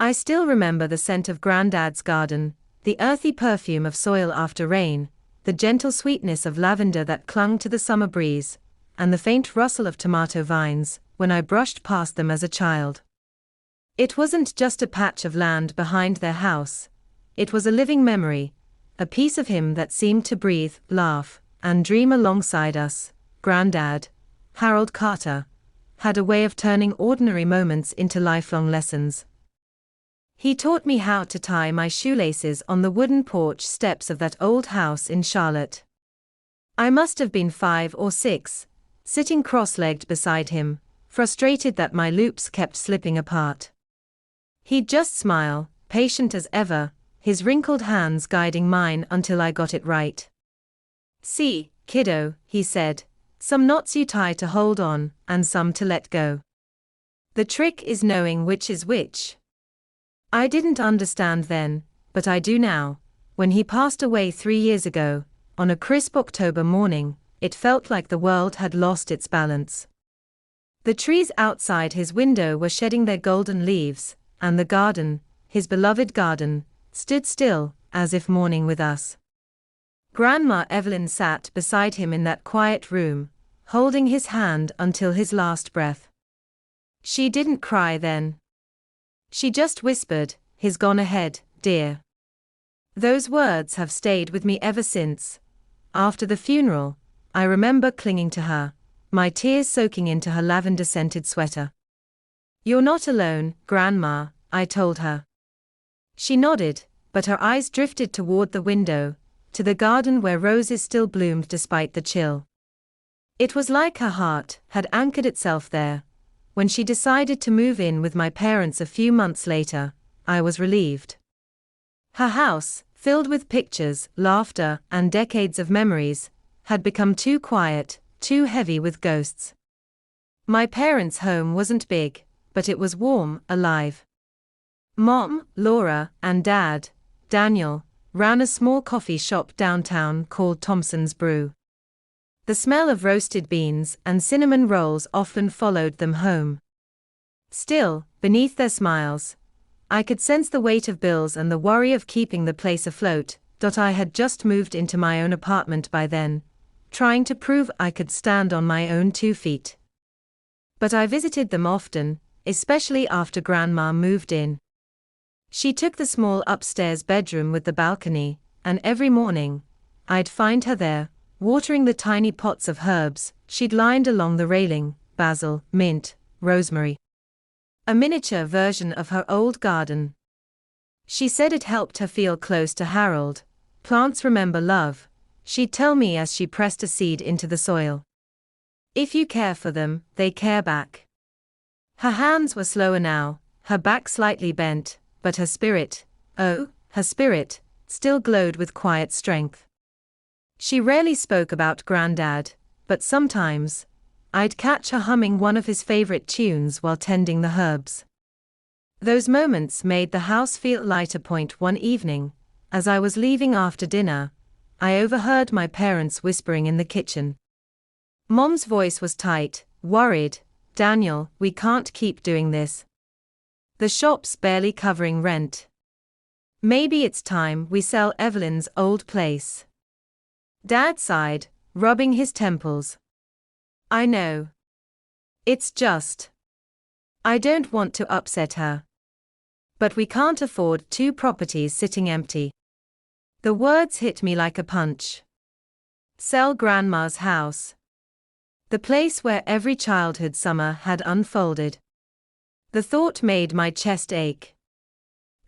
I still remember the scent of Grandad's garden, the earthy perfume of soil after rain, the gentle sweetness of lavender that clung to the summer breeze, and the faint rustle of tomato vines when I brushed past them as a child. It wasn't just a patch of land behind their house. It was a living memory, a piece of him that seemed to breathe, laugh, and dream alongside us. Grandad, Harold Carter, had a way of turning ordinary moments into lifelong lessons. He taught me how to tie my shoelaces on the wooden porch steps of that old house in Charlotte. I must have been 5 or 6, sitting cross-legged beside him, frustrated that my loops kept slipping apart. He'd just smile, patient as ever, his wrinkled hands guiding mine until I got it right. "See, kiddo," he said, "some knots you tie to hold on, and some to let go. The trick is knowing which is which." I didn't understand then, but I do now. When he passed away 3 years ago, on a crisp October morning, it felt like the world had lost its balance. The trees outside his window were shedding their golden leaves, and the garden, his beloved garden, stood still, as if mourning with us. Grandma Evelyn sat beside him in that quiet room, holding his hand until his last breath. She didn't cry then. She just whispered, "He's gone ahead, dear." Those words have stayed with me ever since. After the funeral, I remember clinging to her, my tears soaking into her lavender-scented sweater. "You're not alone, Grandma," I told her. She nodded, but her eyes drifted toward the window, to the garden where roses still bloomed despite the chill. It was like her heart had anchored itself there. When she decided to move in with my parents a few months later, I was relieved. Her house, filled with pictures, laughter, and decades of memories, had become too quiet, too heavy with ghosts. My parents' home wasn't big, but it was warm, alive. Mom, Laura, and Dad, Daniel, ran a small coffee shop downtown called Thompson's Brew. The smell of roasted beans and cinnamon rolls often followed them home. Still, beneath their smiles, I could sense the weight of bills and the worry of keeping the place afloat. I had just moved into my own apartment by then, trying to prove I could stand on my own 2 feet. But I visited them often, especially after Grandma moved in. She took the small upstairs bedroom with the balcony, and every morning, I'd find her there, watering the tiny pots of herbs she'd lined along the railing: basil, mint, rosemary. A miniature version of her old garden. She said it helped her feel close to Harold. "Plants remember love," she'd tell me as she pressed a seed into the soil. "If you care for them, they care back." Her hands were slower now, her back slightly bent, but her spirit, oh, her spirit, still glowed with quiet strength. She rarely spoke about Grandad, but sometimes, I'd catch her humming one of his favorite tunes while tending the herbs. Those moments made the house feel lighter. One evening, as I was leaving after dinner, I overheard my parents whispering in the kitchen. Mom's voice was tight, worried. "Daniel, we can't keep doing this. The shop's barely covering rent. Maybe it's time we sell Evelyn's old place." Dad sighed, rubbing his temples. "I know. It's just, I don't want to upset her. But we can't afford 2 properties sitting empty." The words hit me like a punch. Sell Grandma's house. The place where every childhood summer had unfolded. The thought made my chest ache.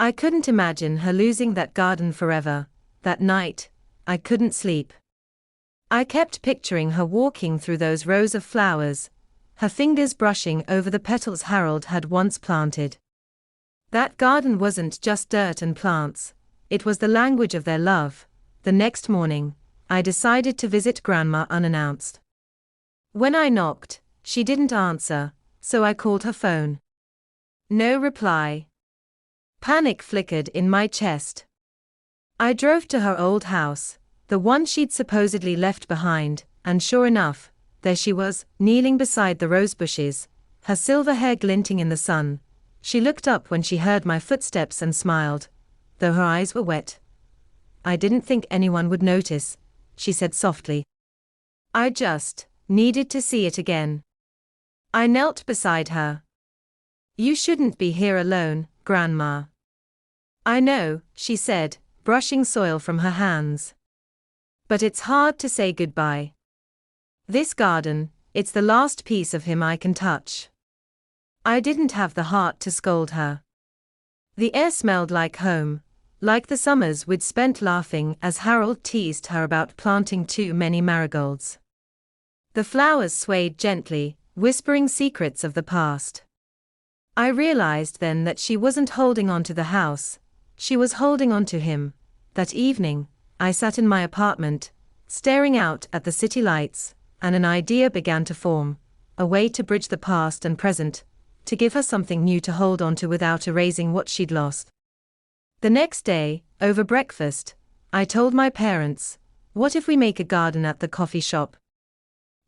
I couldn't imagine her losing that garden forever. That night, I couldn't sleep. I kept picturing her walking through those rows of flowers, her fingers brushing over the petals Harold had once planted. That garden wasn't just dirt and plants, it was the language of their love. The next morning, I decided to visit Grandma unannounced. When I knocked, she didn't answer, so I called her phone. No reply. Panic flickered in my chest. I drove to her old house, the one she'd supposedly left behind, and sure enough, there she was, kneeling beside the rose bushes, her silver hair glinting in the sun, She looked up when she heard my footsteps and smiled, though her eyes were wet. "I didn't think anyone would notice," she said softly. "I just needed to see it again." I knelt beside her. "You shouldn't be here alone, Grandma." "I know," she said, brushing soil from her hands. "But it's hard to say goodbye. This garden, it's the last piece of him I can touch." I didn't have the heart to scold her. The air smelled like home, like the summers we'd spent laughing as Harold teased her about planting too many marigolds. The flowers swayed gently, whispering secrets of the past. I realized then that she wasn't holding on to the house, she was holding on to him. That evening, I sat in my apartment, staring out at the city lights, and an idea began to form, a way to bridge the past and present, to give her something new to hold on to without erasing what she'd lost. The next day, over breakfast, I told my parents, "What if we make a garden at the coffee shop?"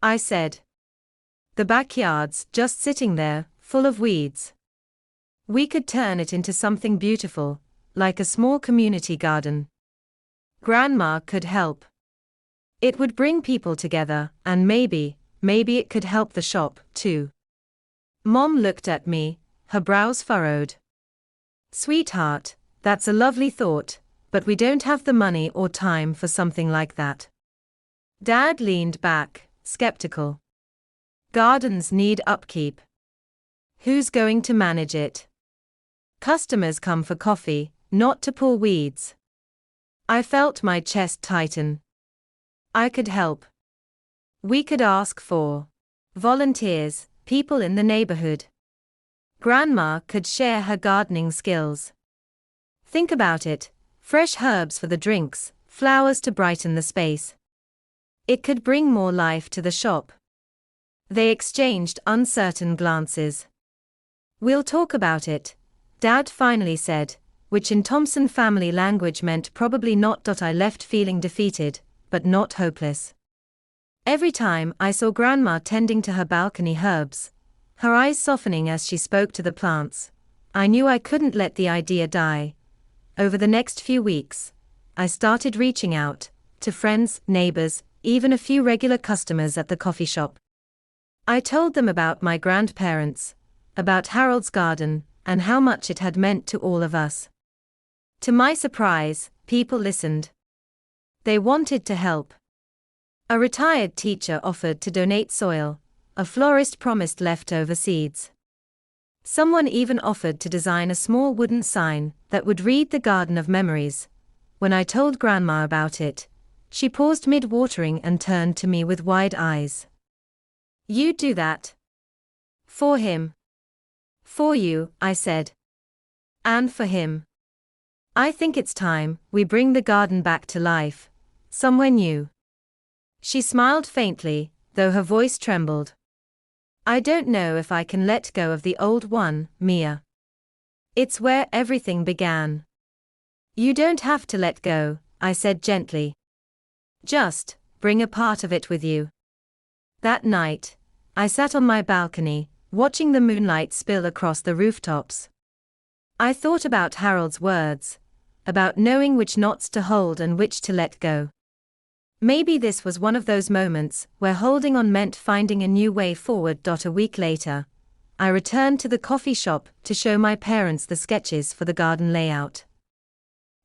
I said. "The backyard's just sitting there, full of weeds. We could turn it into something beautiful, like a small community garden. Grandma could help. It would bring people together, and maybe it could help the shop, too." Mom looked at me, her brows furrowed. "Sweetheart, that's a lovely thought, but we don't have the money or time for something like that." Dad leaned back, skeptical. "Gardens need upkeep. Who's going to manage it? Customers come for coffee, not to pull weeds." I felt my chest tighten. I could help. We could ask for volunteers, people in the neighborhood. Grandma could share her gardening skills. Think about it, fresh herbs for the drinks, flowers to brighten the space. It could bring more life to the shop. They exchanged uncertain glances. "We'll talk about it," Dad finally said, which in Thompson family language meant probably not. I left feeling defeated, but not hopeless. Every time I saw Grandma tending to her balcony herbs, her eyes softening as she spoke to the plants, I knew I couldn't let the idea die. Over the next few weeks, I started reaching out to friends, neighbors, even a few regular customers at the coffee shop. I told them about my grandparents, about Harold's garden, and how much it had meant to all of us. To my surprise, people listened. They wanted to help. A retired teacher offered to donate soil, a florist promised leftover seeds. Someone even offered to design a small wooden sign that would read "The Garden of Memories." When I told Grandma about it, she paused mid-watering and turned to me with wide eyes. "You'd do that? For him?" "For you," I said. "And for him. I think it's time we bring the garden back to life, somewhere new." She smiled faintly, though her voice trembled. "I don't know if I can let go of the old one, Mia. It's where everything began." "You don't have to let go," I said gently. "Just bring a part of it with you." That night, I sat on my balcony, watching the moonlight spill across the rooftops. I thought about Harold's words, about knowing which knots to hold and which to let go. Maybe this was one of those moments where holding on meant finding a new way forward. A week later, I returned to the coffee shop to show my parents the sketches for the garden layout.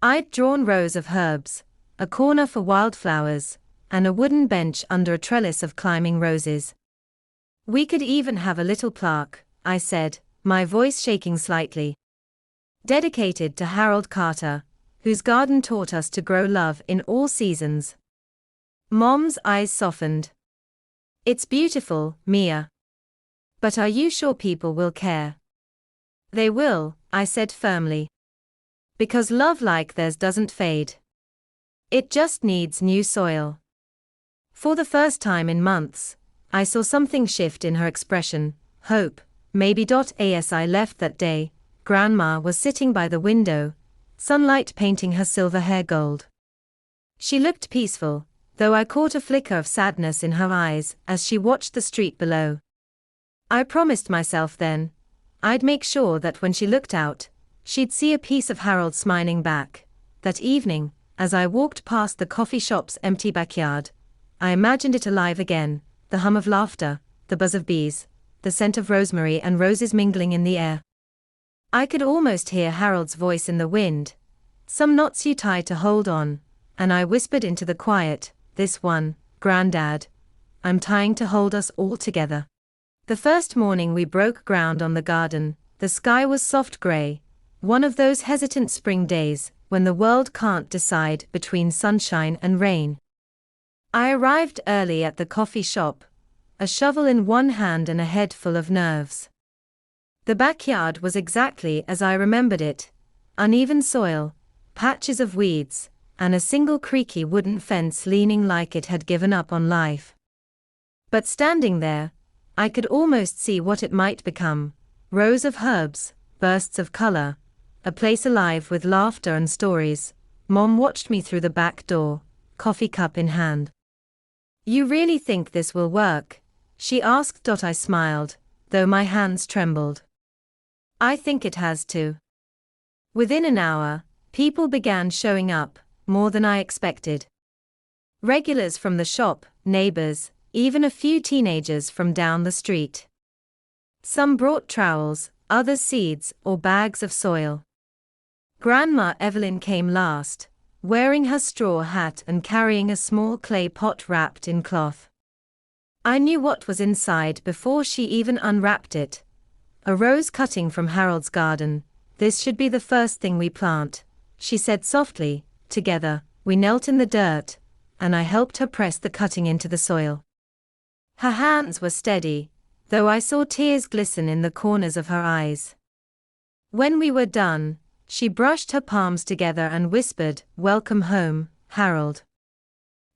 I'd drawn rows of herbs, a corner for wildflowers, and a wooden bench under a trellis of climbing roses. "We could even have a little plaque," I said, my voice shaking slightly. "Dedicated to Harold Carter, whose garden taught us to grow love in all seasons." Mom's eyes softened. "It's beautiful, Mia. But are you sure people will care?" "They will," I said firmly. "Because love like theirs doesn't fade. It just needs new soil." For the first time in months, I saw something shift in her expression, hope, maybe. As I left that day, Grandma was sitting by the window, sunlight painting her silver hair gold. She looked peaceful, though I caught a flicker of sadness in her eyes as she watched the street below. I promised myself then, I'd make sure that when she looked out, she'd see a piece of Harold smiling back. That evening, as I walked past the coffee shop's empty backyard, I imagined it alive again, the hum of laughter, the buzz of bees, the scent of rosemary and roses mingling in the air. I could almost hear Harold's voice in the wind. "Some knots you tie to hold on," and I whispered into the quiet, "This one, Grandad, I'm tying to hold us all together." The first morning we broke ground on the garden, the sky was soft gray, one of those hesitant spring days when the world can't decide between sunshine and rain. I arrived early at the coffee shop, a shovel in one hand and a head full of nerves. The backyard was exactly as I remembered it: uneven soil, patches of weeds, and a single creaky wooden fence leaning like it had given up on life. But standing there, I could almost see what it might become: rows of herbs, bursts of color, a place alive with laughter and stories. Mom watched me through the back door, coffee cup in hand. "You really think this will work?" she asked. I smiled, though my hands trembled. "I think it has to." Within an hour, people began showing up, more than I expected. Regulars from the shop, neighbors, even a few teenagers from down the street. Some brought trowels, others seeds or bags of soil. Grandma Evelyn came last, wearing her straw hat and carrying a small clay pot wrapped in cloth. I knew what was inside before she even unwrapped it. A rose cutting from Harold's garden. "This should be the first thing we plant," she said softly. Together, we knelt in the dirt, and I helped her press the cutting into the soil. Her hands were steady, though I saw tears glisten in the corners of her eyes. When we were done, she brushed her palms together and whispered, "Welcome home, Harold."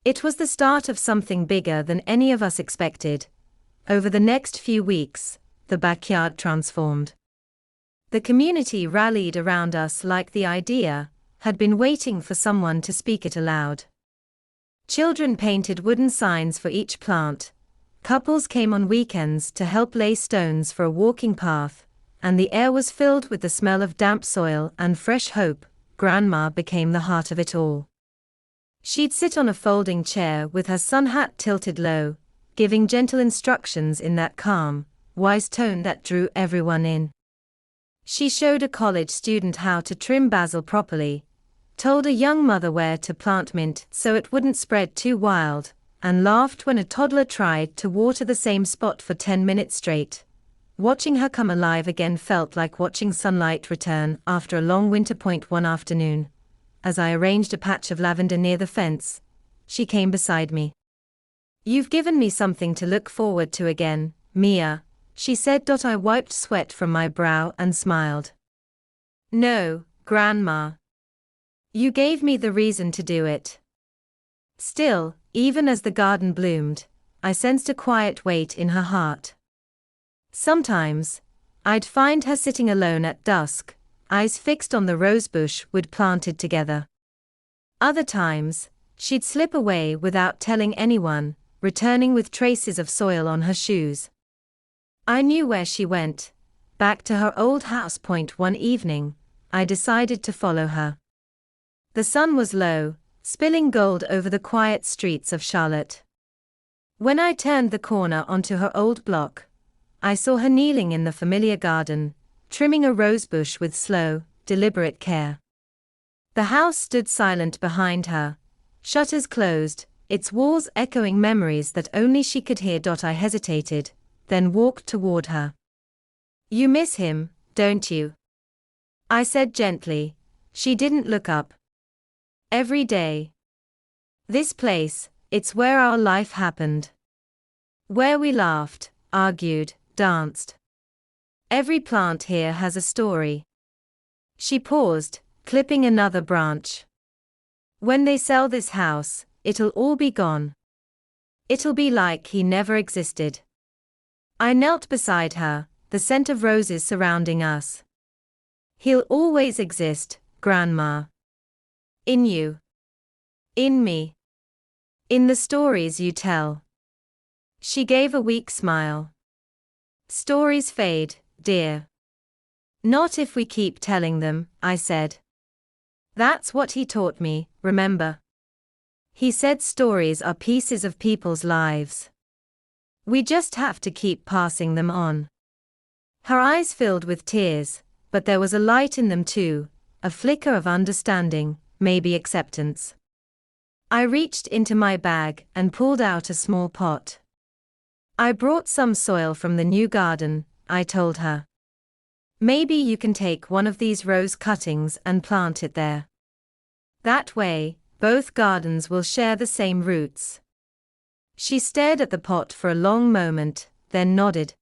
It was the start of something bigger than any of us expected. Over the next few weeks, the backyard transformed. The community rallied around us like the idea had been waiting for someone to speak it aloud. Children painted wooden signs for each plant. Couples came on weekends to help lay stones for a walking path, and the air was filled with the smell of damp soil and fresh hope. Grandma became the heart of it all. She'd sit on a folding chair with her sun hat tilted low, giving gentle instructions in that calm, wise tone that drew everyone in. She showed a college student how to trim basil properly, told a young mother where to plant mint so it wouldn't spread too wild, and laughed when a toddler tried to water the same spot for 10 minutes straight. Watching her come alive again felt like watching sunlight return after a long winter. One afternoon, as I arranged a patch of lavender near the fence, she came beside me. "You've given me something to look forward to again, Mia," she said. I wiped sweat from my brow and smiled. "No, Grandma. You gave me the reason to do it." Still, even as the garden bloomed, I sensed a quiet weight in her heart. Sometimes, I'd find her sitting alone at dusk, eyes fixed on the rosebush we'd planted together. Other times, she'd slip away without telling anyone, returning with traces of soil on her shoes. I knew where she went, back to her old house. One evening, I decided to follow her. The sun was low, spilling gold over the quiet streets of Charlotte. When I turned the corner onto her old block, I saw her kneeling in the familiar garden, trimming a rosebush with slow, deliberate care. The house stood silent behind her, shutters closed, its walls echoing memories that only she could hear. I hesitated, then walked toward her. "You miss him, don't you?" I said gently. She didn't look up. "Every day. This place, it's where our life happened. Where we laughed, argued, danced. Every plant here has a story." She paused, clipping another branch. "When they sell this house, it'll all be gone. It'll be like he never existed." I knelt beside her, the scent of roses surrounding us. "He'll always exist, Grandma. In you. In me. In the stories you tell." She gave a weak smile. "Stories fade, dear. Not if we keep telling them, I said. That's what he taught me, remember? He said stories are pieces of people's lives. We just have to keep passing them on. Her eyes filled with tears, but there was a light in them too, a flicker of understanding, maybe acceptance. I reached into my bag and pulled out a small pot. I brought some soil from the new garden, I told her. Maybe you can take one of these rose cuttings and plant it there. That way, both gardens will share the same roots. She stared at the pot for a long moment, then nodded.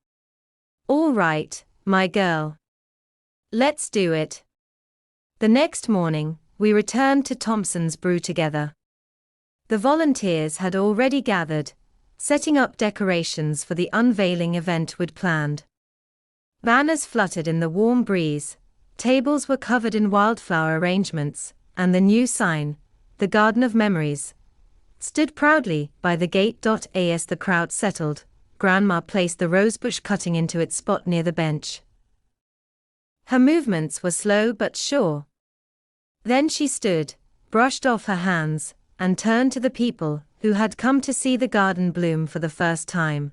All right, my girl. Let's do it. The next morning, we returned to Thompson's Brew together. The volunteers had already gathered, setting up decorations for the unveiling event we'd planned. Banners fluttered in the warm breeze, tables were covered in wildflower arrangements, and the new sign, the Garden of Memories, stood proudly by the gate. As the crowd settled, Grandma placed the rosebush cutting into its spot near the bench. Her movements were slow but sure. Then she stood, brushed off her hands, and turned to the people who had come to see the garden bloom for the first time.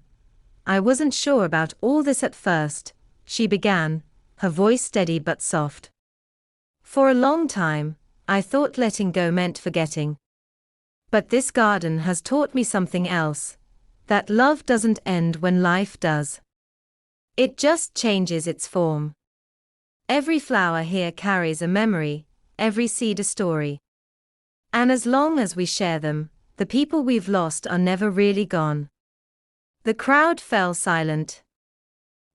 I wasn't sure about all this at first, she began, her voice steady but soft. For a long time, I thought letting go meant forgetting. But this garden has taught me something else, that love doesn't end when life does. It just changes its form. Every flower here carries a memory, every seed a story. And as long as we share them, the people we've lost are never really gone. The crowd fell silent.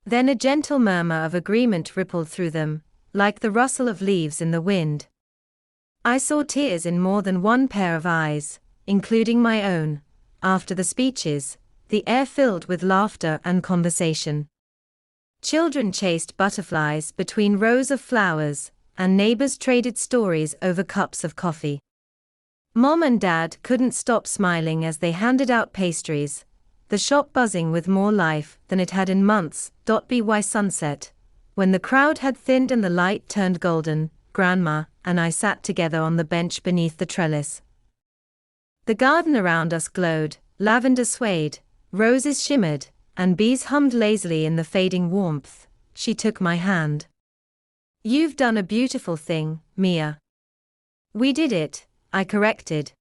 Then a gentle murmur of agreement rippled through them, like the rustle of leaves in the wind. I saw tears in more than one pair of eyes, including my own. After the speeches, the air filled with laughter and conversation. Children chased butterflies between rows of flowers, and neighbors traded stories over cups of coffee. Mom and Dad couldn't stop smiling as they handed out pastries, the shop buzzing with more life than it had in months. By sunset, when the crowd had thinned and the light turned golden, Grandma and I sat together on the bench beneath the trellis. The garden around us glowed, lavender swayed, roses shimmered, and bees hummed lazily in the fading warmth. She took my hand. You've done a beautiful thing, Mia. We did it, I corrected.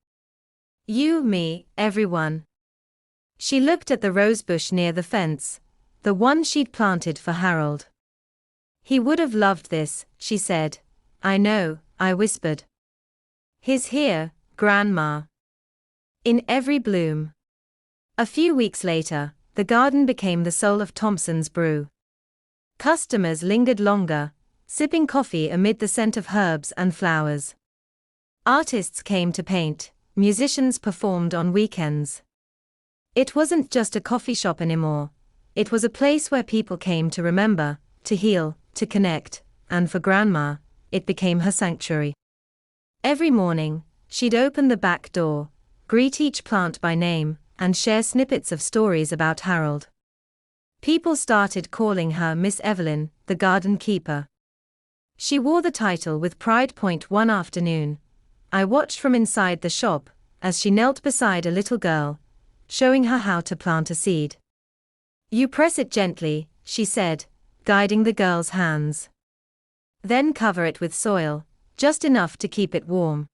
You, me, everyone. She looked at the rosebush near the fence, the one she'd planted for Harold. He would have loved this, she said. I know, I whispered. He's here, Grandma. In every bloom. A few weeks later, the garden became the soul of Thompson's Brew. Customers lingered longer, sipping coffee amid the scent of herbs and flowers. Artists came to paint, musicians performed on weekends. It wasn't just a coffee shop anymore. It was a place where people came to remember, to heal, to connect, and for Grandma, it became her sanctuary. Every morning, she'd open the back door, greet each plant by name, and share snippets of stories about Harold. People started calling her Miss Evelyn, the garden keeper. She wore the title with pride. One afternoon, I watched from inside the shop, as she knelt beside a little girl, showing her how to plant a seed. You press it gently, she said, guiding the girl's hands. Then cover it with soil, just enough to keep it warm.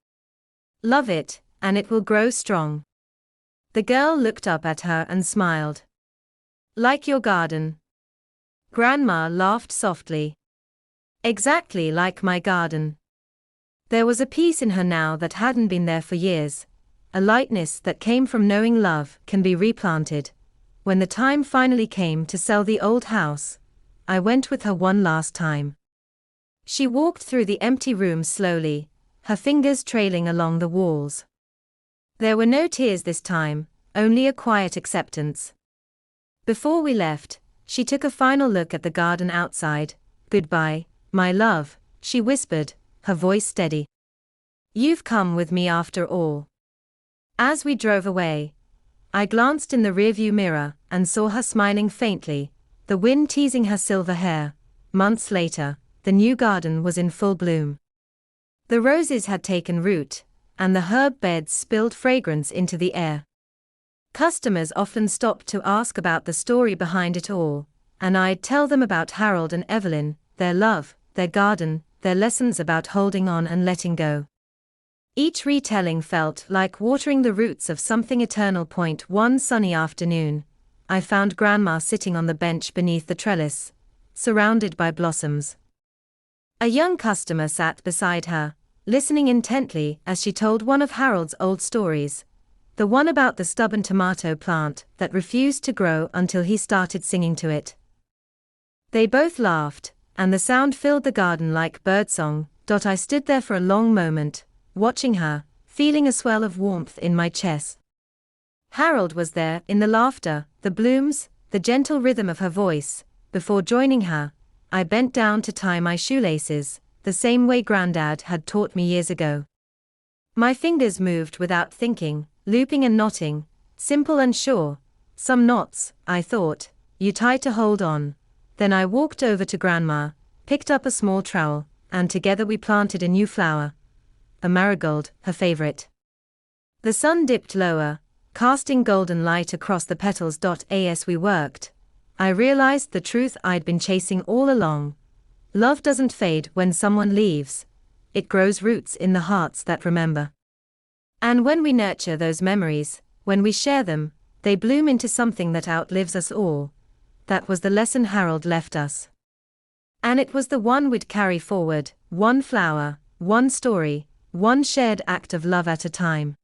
Love it, and it will grow strong. The girl looked up at her and smiled. Like your garden. Grandma laughed softly. Exactly like my garden. There was a peace in her now that hadn't been there for years, a lightness that came from knowing love can be replanted. When the time finally came to sell the old house, I went with her one last time. She walked through the empty room slowly, her fingers trailing along the walls. There were no tears this time, only a quiet acceptance. Before we left, she took a final look at the garden outside. Goodbye, my love, she whispered, her voice steady. You've come with me after all. As we drove away, I glanced in the rearview mirror and saw her smiling faintly, the wind teasing her silver hair. Months later, the new garden was in full bloom. The roses had taken root, and the herb beds spilled fragrance into the air. Customers often stopped to ask about the story behind it all, and I'd tell them about Harold and Evelyn, their love, their garden, their lessons about holding on and letting go. Each retelling felt like watering the roots of something eternal. One sunny afternoon, I found Grandma sitting on the bench beneath the trellis, surrounded by blossoms. A young customer sat beside her, listening intently as she told one of Harold's old stories, the one about the stubborn tomato plant that refused to grow until he started singing to it. They both laughed, and the sound filled the garden like birdsong. I stood there for a long moment, watching her, feeling a swell of warmth in my chest. Harold was there, in the laughter, the blooms, the gentle rhythm of her voice. Before joining her, I bent down to tie my shoelaces, the same way Grandad had taught me years ago. My fingers moved without thinking, looping and knotting, simple and sure. Some knots, I thought, you tie to hold on. Then I walked over to Grandma, picked up a small trowel, and together we planted a new flower. A marigold, her favorite. The sun dipped lower, casting golden light across the petals. As we worked, I realized the truth I'd been chasing all along. Love doesn't fade when someone leaves. It grows roots in the hearts that remember. And when we nurture those memories, when we share them, they bloom into something that outlives us all. That was the lesson Harold left us. And it was the one we'd carry forward, one flower, one story, one shared act of love at a time.